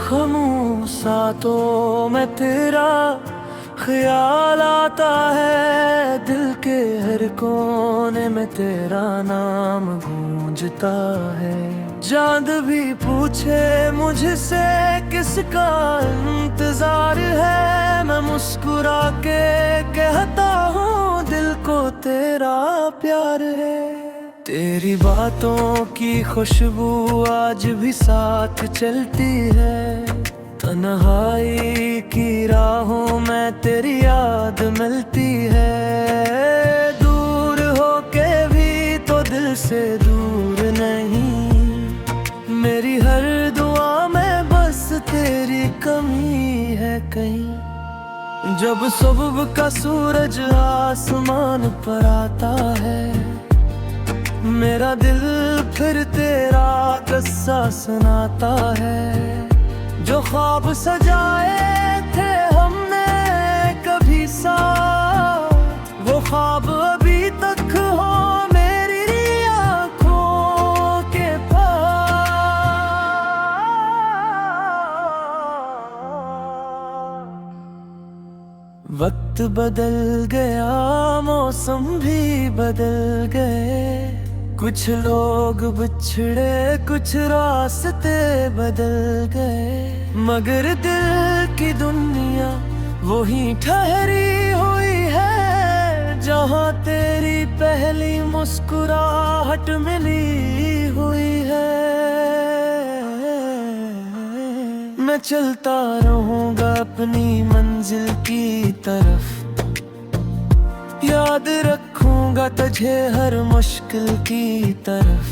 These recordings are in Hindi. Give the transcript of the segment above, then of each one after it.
खामोशातों में तेरा ख्याल आता है, दिल के हर कोने में तेरा नाम गूंजता है। चांद भी पूछे मुझसे किसका इंतजार है, मैं मुस्कुरा के कहता हूँ दिल को तेरा प्यार है। तेरी बातों की खुशबू आज भी साथ चलती है, तन्हाई की राहों में तेरी याद मिलती है। दूर होके भी तो दिल से दूर नहीं, मेरी हर दुआ में बस तेरी कमी है कहीं। जब सुबह का सूरज आसमान पर आता है, मेरा दिल फिर तेरा किस्सा सुनाता है। जो ख्वाब सजाए थे हमने कभी साथ, वो ख्वाब अभी तक हो मेरी आँखों के पास। वक्त बदल गया, मौसम भी बदल गए, कुछ लोग बिछड़े कुछ रास्ते बदल गए, मगर दिल की दुनिया वही ठहरी हुई है, जहाँ तेरी पहली मुस्कुराहट मिली हुई है। मैं चलता रहूँगा अपनी मंजिल की तरफ, याद रखूंगा तुझे हर मुश्किल की तरफ।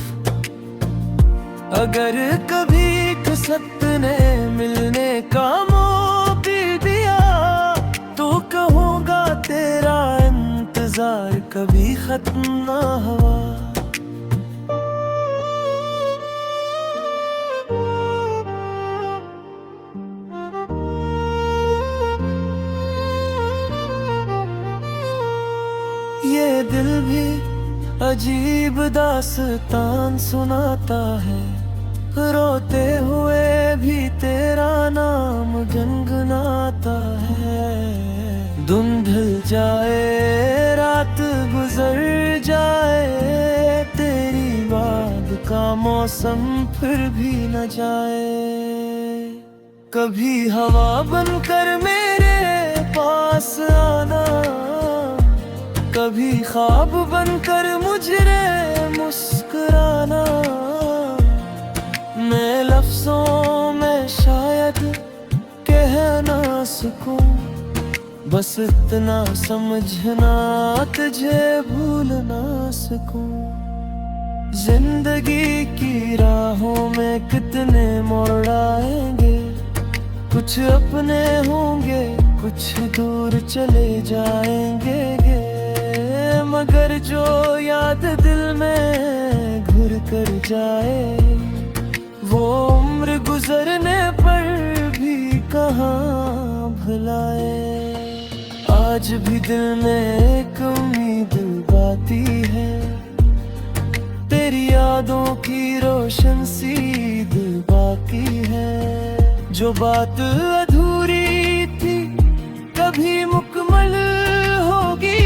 अगर कभी सपने मिलने का मौका दिया, तो कहूँगा तेरा इंतजार कभी खत्म ना हुआ। ये दिल भी अजीब दास्तान सुनाता है, रोते हुए भी तेरा नाम गुनगुनाता है। धुंधल जाए रात गुजर जाए, तेरी बात का मौसम फिर भी न जाए। कभी हवा बनकर मेरे पास आना, कभी ख्वाब बनकर मुझे मुस्कुराना। मैं लफ्जों में शायद कह ना सकूं, बस इतना समझना तुझे भूल ना सकूं। जिंदगी की राहों में कितने मोड़ आएंगे, कुछ अपने होंगे कुछ दूर चले जाएंगे, मगर जो याद दिल में घुर कर जाए, वो उम्र गुजरने पर भी कहाँ भुलाए। आज भी दिल में एक उम्मीद बाती है, तेरी यादों की रोशन सी दिल बाकी है। जो बात अधूरी थी कभी मुकम्मल होगी,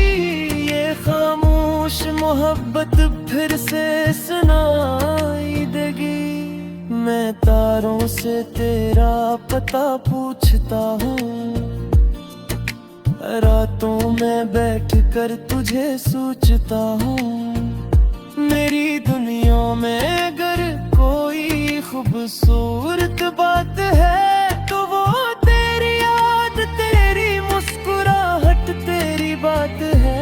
ये खामोश मोहब्बत फिर से सुनाई देगी। मैं तारों से तेरा पता पूछता हूँ, रातों में बैठ कर तुझे सोचता हूँ। मेरी दुनिया में अगर कोई खूबसूरत बात है, तो वो तेरी याद तेरी मुस्कुराहट तेरी बात है।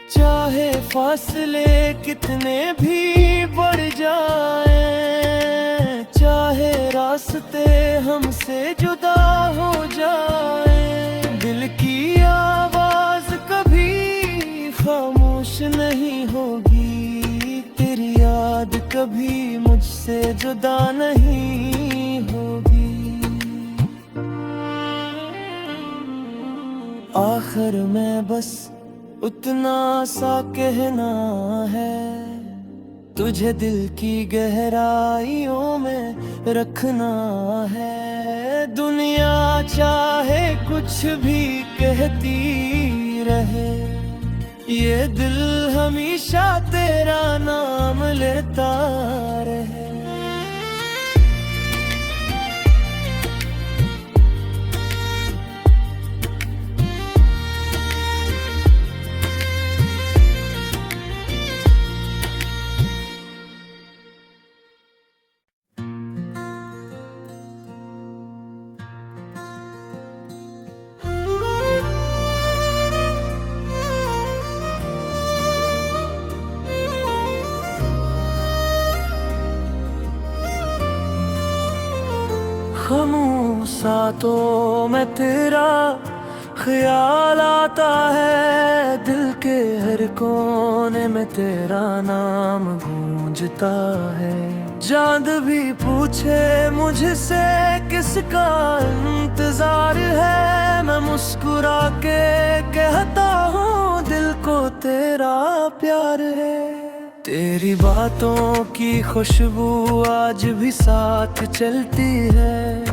चाहे फासले कितने भी बढ़ जाएं, चाहे रास्ते हमसे जुदा हो जाएं, दिल की आवाज कभी खामोश नहीं होगी, तेरी याद कभी मुझसे जुदा नहीं होगी। आखिर में बस उतना सा कहना है, तुझे दिल की गहराइयों में रखना है। दुनिया चाहे कुछ भी कहती रहे, ये दिल हमेशा तेरा नाम लेता रहे। खामोशातों में तेरा ख्याल आता है, दिल के हर कोने में तेरा नाम गूंजता है। चांद भी पूछे मुझसे किसका इंतजार है, मैं मुस्कुरा के कहता हूँ दिल को तेरा प्यार है। तेरी बातों की खुशबू आज भी साथ चलती है,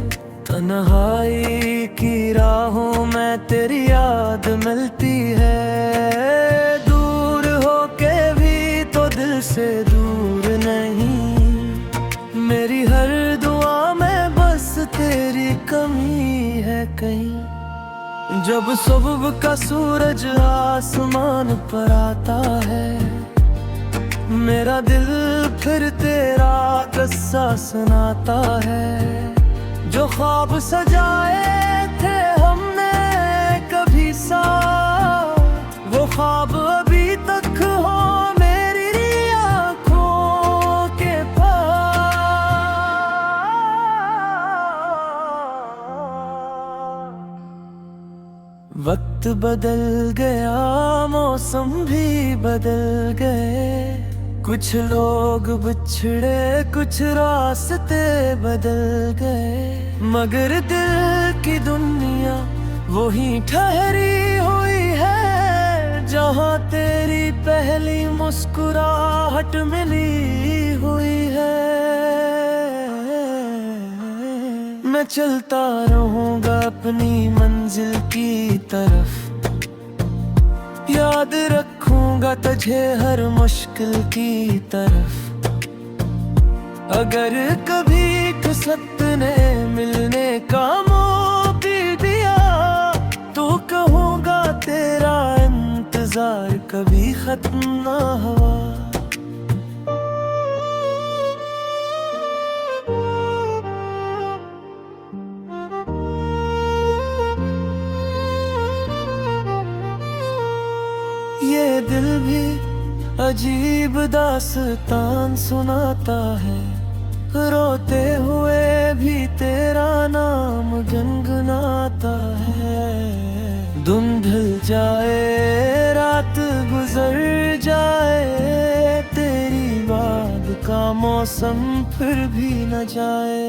तन्हाई की राहों में तेरी याद मिलती है। दूर होके भी तो दिल से दूर नहीं, मेरी हर दुआ में बस तेरी कमी है कहीं। जब सुबह का सूरज आसमान पर आता है, मेरा दिल फिर तेरा किस्सा सुनाता है। जो ख्वाब सजाए थे हमने कभी साथ, वो ख्वाब अभी तक हो मेरी आँखों के पास। वक्त बदल गया, मौसम भी बदल गए, कुछ लोग बिछड़े कुछ रास्ते बदल गए, मगर दिल की दुनिया वही ठहरी हुई है, जहाँ तेरी पहली मुस्कुराहट मिली हुई है। मैं चलता रहूँगा अपनी मंजिल की तरफ, याद रखूंगा तुझे हर मुश्किल की तरफ। अगर कभी किस्मत ने मिलने का मौका दिया, तो कहूँगा तेरा इंतजार कभी खत्म ना हुआ। ये दिल भी अजीब दास्तान सुनाता है, रोते हुए भी तेरा नाम गुनगुनाता है। धुंधल जाए रात गुजर जाए, तेरी बात का मौसम फिर भी न जाए।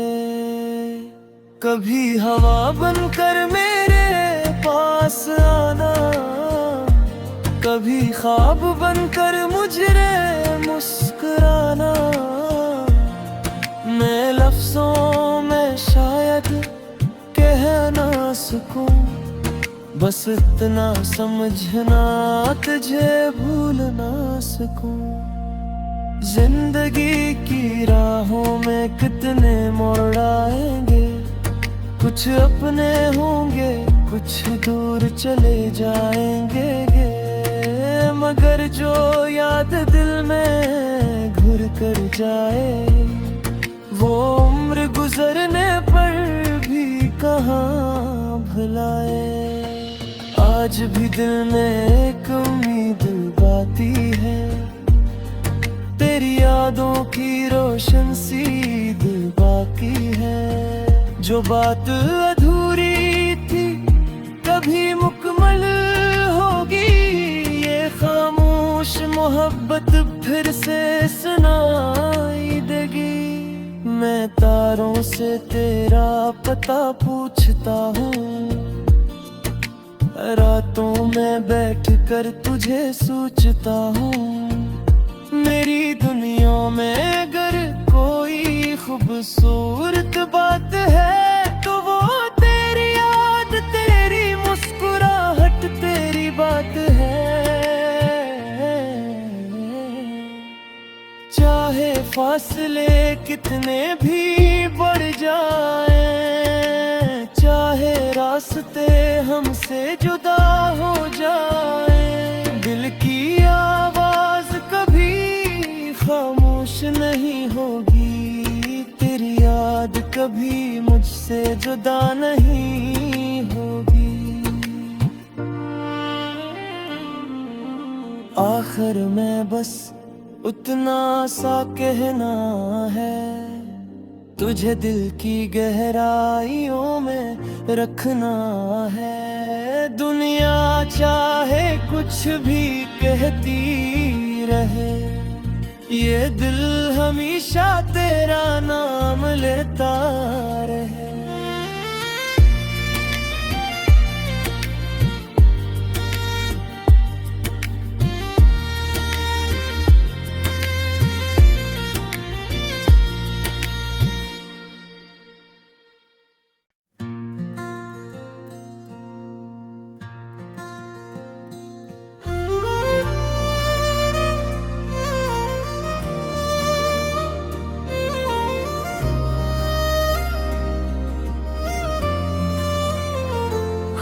कभी हवा बनकर मेरे पास आना, कभी ख्वाब बनकर मुझे मुस्कुराना। मैं लफ्जों में शायद कह ना सकूं, बस इतना समझना तुझे भूल ना सकूं। जिंदगी की राहों में कितने मोड़ आएंगे, कुछ अपने होंगे कुछ दूर चले जाएंगे, मगर जो याद दिल में घुर कर जाए, वो उम्र गुजरने पर भी कहाँ भुलाए। आज भी दिल में एक उम्मीद बाती है, तेरी यादों की रोशन सी दिल बाकी है। जो बात अधूरी थी कभी मुकम्मल होगी, ये खामोश मोहब्बत फिर से सुनाई देगी। मैं तारों से तेरा पता पूछता हूँ, रातों में बैठ कर तुझे सोचता हूँ। मेरी दुनिया में अगर कोई खूबसूरत बात है तो वो तेरी याद, तेरी मुस्कुराहट, तेरी बात है। चाहे फासले कितने भी बढ़ जाएं, चाहे रास्ते हमसे जुदा हो जाएं, दिल की आवाज कभी खामोश नहीं होगी, तेरी याद कभी मुझसे जुदा नहीं होगी। आखिर में बस उतना सा कहना है, तुझे दिल की गहराइयों में रखना है। दुनिया चाहे कुछ भी कहती रहे, ये दिल हमेशा तेरा नाम लेता रहे।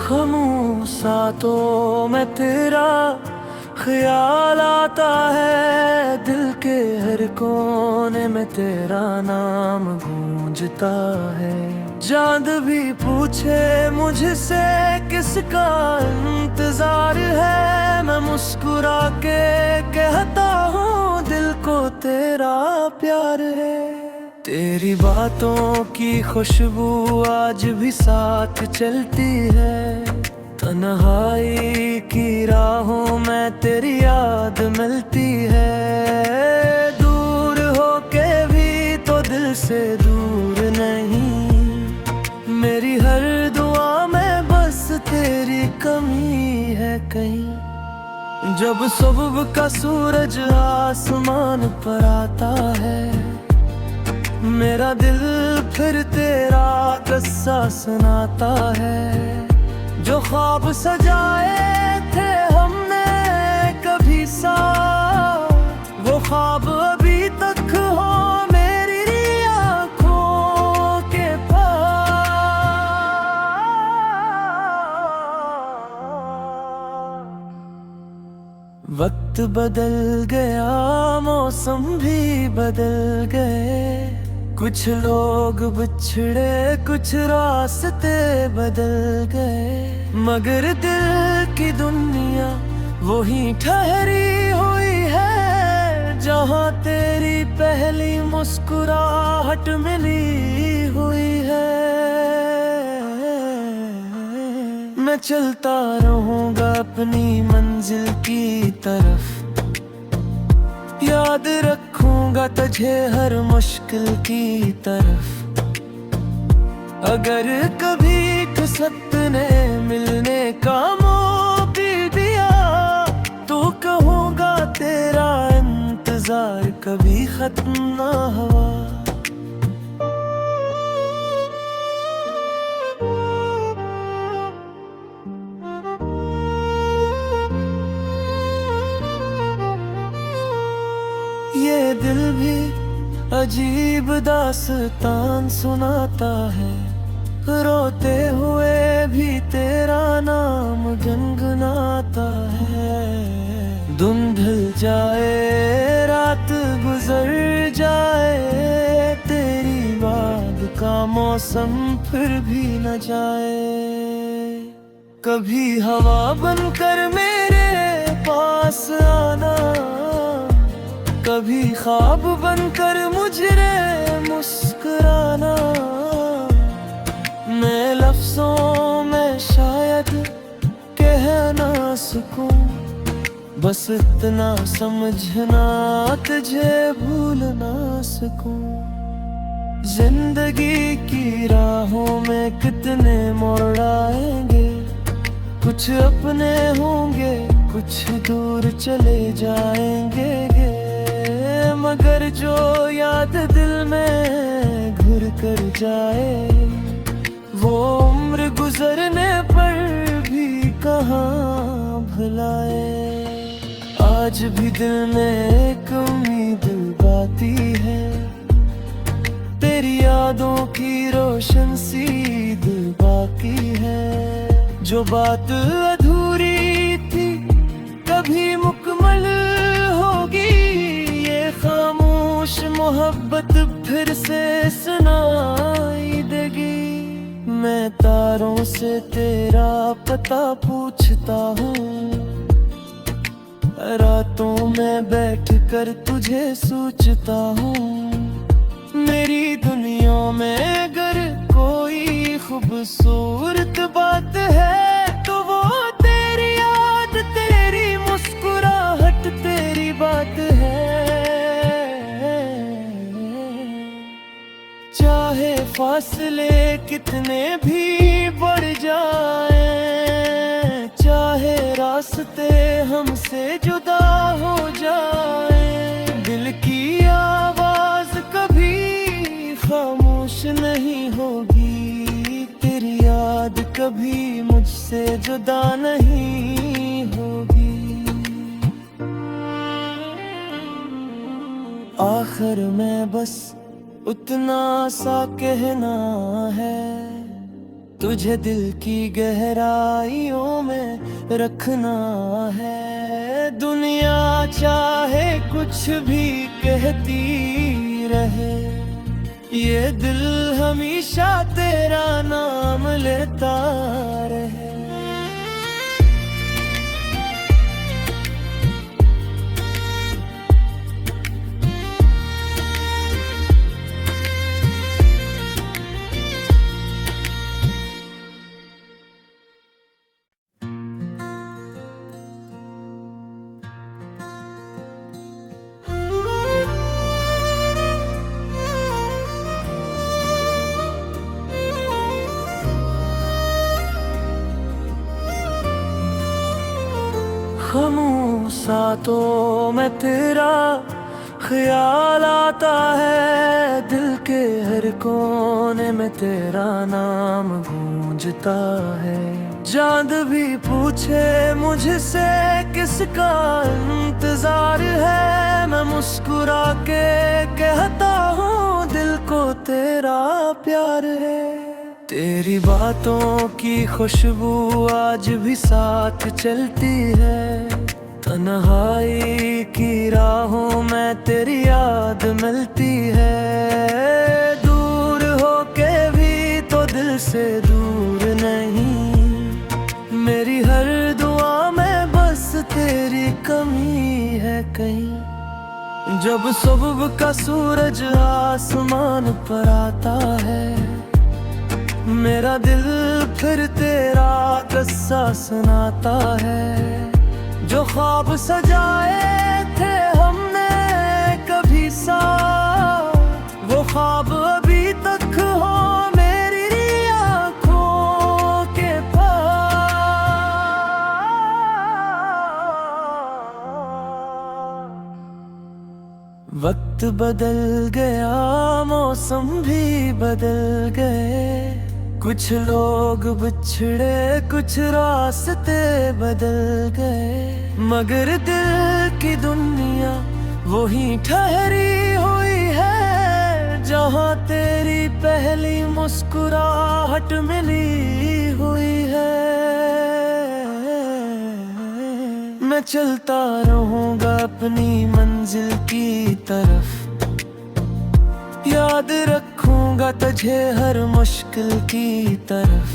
खामोशातों में तेरा ख्याल आता है, दिल के हर कोने में तेरा नाम गूंजता है। चांद भी पूछे मुझसे किसका इंतजार है, मैं मुस्कुरा के कहता हूँ दिल को तेरा प्यार है। तेरी बातों की खुशबू आज भी साथ चलती है, तन्हाई की राहों में तेरी याद मिलती है। दूर होके भी तो दिल से दूर नहीं, मेरी हर दुआ में बस तेरी कमी है कहीं। जब सुबह का सूरज आसमान पर आता है, मेरा दिल फिर तेरा किस्सा सुनाता है। जो ख्वाब सजाए थे हमने कभी साथ, वो ख्वाब अभी तक हो मेरी आँखों के पास। वक्त बदल गया, मौसम भी बदल गए, कुछ लोग बिछड़े, कुछ रास्ते बदल गए, मगर दिल की दुनिया वही ठहरी हुई है, जहाँ तेरी पहली मुस्कुराहट मिली हुई है। मैं चलता रहूँगा अपनी मंजिल की तरफ, याद रखूंगा तुझे हर मुश्किल की तरफ। अगर कभी किस्मत ने मिलने का मौका दिया, तो कहूँगा तेरा इंतजार कभी खत्म ना हुआ। ये दिल भी अजीब दास्तान सुनाता है, रोते हुए भी तेरा नाम गुनगुनाता है। धुंधल जाए, रात गुजर जाए, तेरी बात का मौसम फिर भी न जाए। कभी हवा बनकर मेरे पास आना, कभी ख्वाब बनकर मुझे मुस्कुराना। मैं लफ्जों में शायद कह ना सकूं, बस इतना समझना तुझे भूल ना सकूं। जिंदगी की राहों में कितने मोड़ आएंगे, कुछ अपने होंगे, कुछ दूर चले जाएंगे। मगर जो याद दिल में घुर कर जाए, वो उम्र गुजरने पर भी कहाँ भुलाए। आज भी दिल में एक उम्मीद बाती है, तेरी यादों की रोशन सी दिल बाकी है। जो बात अधूरी थी कभी मुकम्मल होगी, ये खामोश मोहब्बत फिर से सुनाई देगी। मैं तारों से तेरा पता पूछता हूँ, रातों में बैठ कर तुझे सोचता हूँ। मेरी दुनिया में अगर कोई खूबसूरत बात है, तो वो तेरी याद, तेरी मुस्कुराहट, तेरी बात है। चाहे फासले कितने भी बढ़ जाएं, चाहे रास्ते हमसे जुदा हो जाएं, दिल की आवाज कभी खामोश नहीं होगी, तेरी याद कभी मुझसे जुदा नहीं होगी। आखिर में बस उतना सा कहना है, तुझे दिल की गहराइयों में रखना है। दुनिया चाहे कुछ भी कहती रहे, ये दिल हमेशा तेरा नाम लेता रहे। खामोशातों में तेरा ख्याल आता है, दिल के हर कोने में तेरा नाम गूंजता है। चांद भी पूछे मुझसे किसका इंतजार है, मैं मुस्कुरा के कहता हूँ दिल को तेरा प्यार है। तेरी बातों की खुशबू आज भी साथ चलती है, तन्हाई की राहों में तेरी याद मिलती है। दूर होके भी तो दिल से दूर नहीं, मेरी हर दुआ में बस तेरी कमी है कहीं। जब सुबह का सूरज आसमान पर आता है, मेरा दिल फिर तेरा किस्सा सुनाता है। जो ख्वाब सजाए थे हमने कभी साथ, वो ख्वाब अभी तक हो मेरी आँखों के पास। वक्त बदल गया, मौसम भी बदल गए, कुछ लोग बिछड़े, कुछ रास्ते बदल गए, मगर दिल की दुनिया वही ठहरी हुई है, जहाँ तेरी पहली मुस्कुराहट मिली हुई है। मैं चलता रहूँगा अपनी मंजिल की तरफ, याद रखूंगा तुझे हर मुश्किल की तरफ।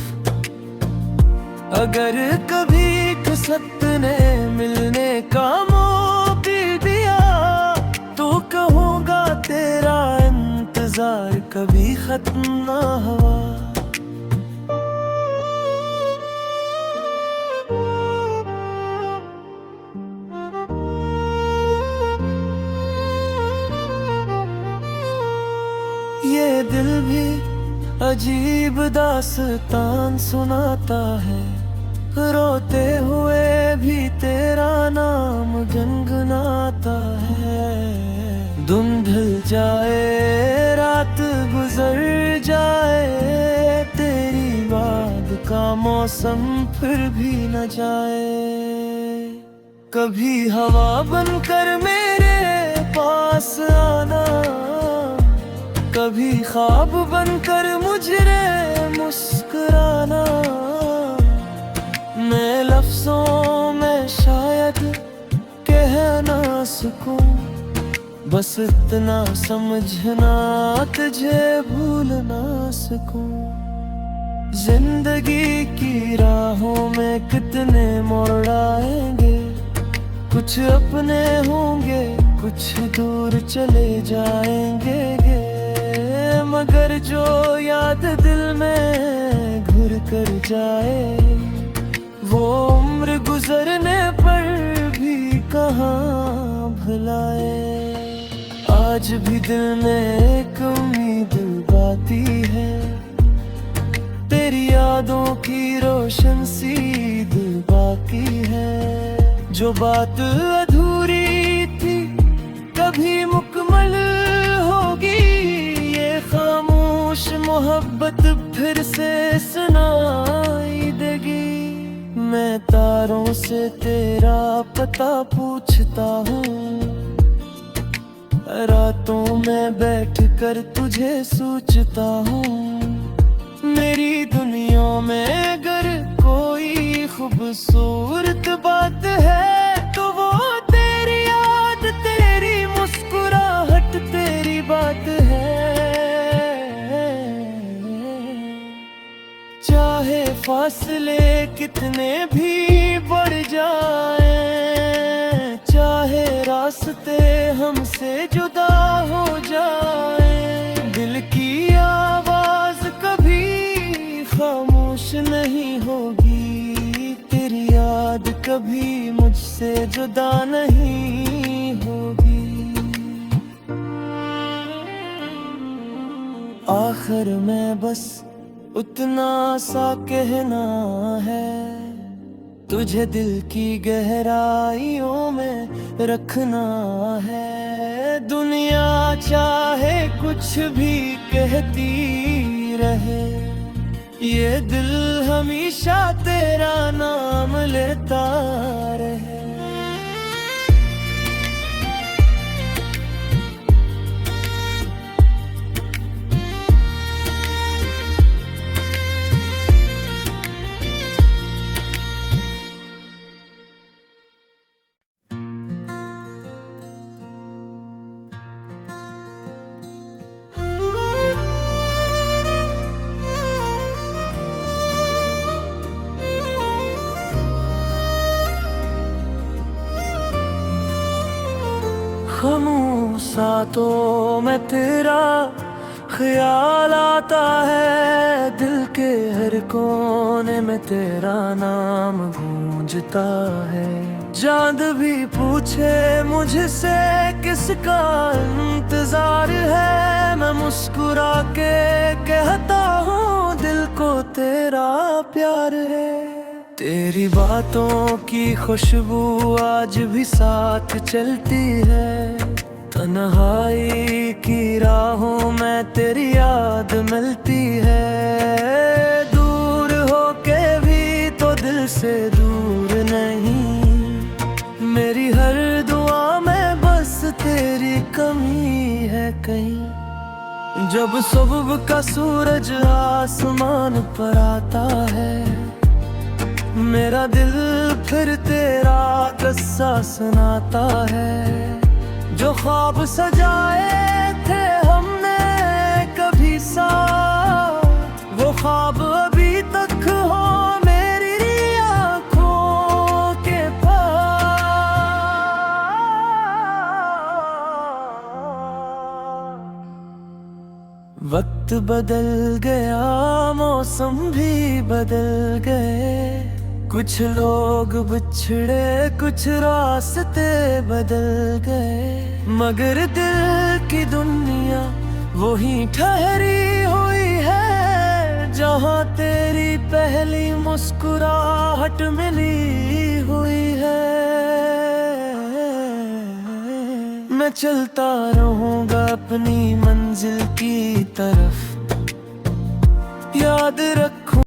अगर कभी किस्मत ने मिलने का मौका दिया, तो कहूँगा तेरा इंतजार कभी खत्म ना हुआ। ये दिल भी अजीब दास्तान सुनाता है, रोते हुए भी तेरा नाम गुनगुनाता है। धुंधल जाए रात गुजर जाए, तेरी बात का मौसम फिर भी न जाए। कभी हवा बनकर मेरे पास आना, कभी ख्वाब बनकर मुझे मुस्कुराना। मैं लफ्जों में शायद कह ना सकूं, बस इतना समझना तुझे भूल ना सकूं। जिंदगी की राहों में कितने मोड़ आएंगे, कुछ अपने होंगे कुछ दूर चले जाएंगे, मगर जो याद दिल में घुर कर जाए, वो उम्र गुजरने पर भी कहाँ भुलाए। आज भी दिल में एक उम्मीद बाती है, तेरी यादों की रोशन सी दिल बाकी है। जो बात अधूरी थी कभी मुकम्मल होगी, ये खामोश मोहब्बत फिर से सुनाई देगी। मैं तारों से तेरा पता पूछता हूँ, रातों में बैठकर तुझे सोचता हूँ। मेरी दुनिया में अगर कोई खूबसूरत बात है, तो वो तेरी याद, तेरी मुस्कुराहट, तेरी बात है। चाहे फासले कितने भी बढ़ जाएं, चाहे रास्ते हमसे जुदा हो जाएं, दिल की आवाज कभी खामोश नहीं होगी, तेरी याद कभी मुझसे जुदा नहीं होगी। आखिर में बस उतना सा कहना है, तुझे दिल की गहराइयों में रखना है। दुनिया चाहे कुछ भी कहती रहे, ये दिल हमेशा तेरा नाम लेता रहे। खामोशातों में तेरा ख्याल आता है, दिल के हर कोने में तेरा नाम गूंजता है। चांद भी पूछे मुझसे किसका इंतजार है, मैं मुस्कुरा के कहता हूँ दिल को तेरा प्यार है। तेरी बातों की खुशबू आज भी साथ चलती है, तन्हाई की राहों में तेरी याद मिलती है। दूर होके भी तो दिल से दूर नहीं, मेरी हर दुआ में बस तेरी कमी है कहीं। जब सुबह का सूरज आसमान पर आता है, मेरा दिल फिर तेरा किस्सा सुनाता है। जो ख्वाब सजाए थे हमने कभी साथ, वो ख्वाब अभी तक हो मेरी आँखों के पास। वक्त बदल गया, मौसम भी बदल गए, कुछ लोग बिछड़े कुछ रास्ते बदल गए, मगर दिल की दुनिया वही ठहरी हुई है, जहाँ तेरी पहली मुस्कुराहट मिली हुई है। मैं चलता रहूंगा अपनी मंजिल की तरफ। याद रख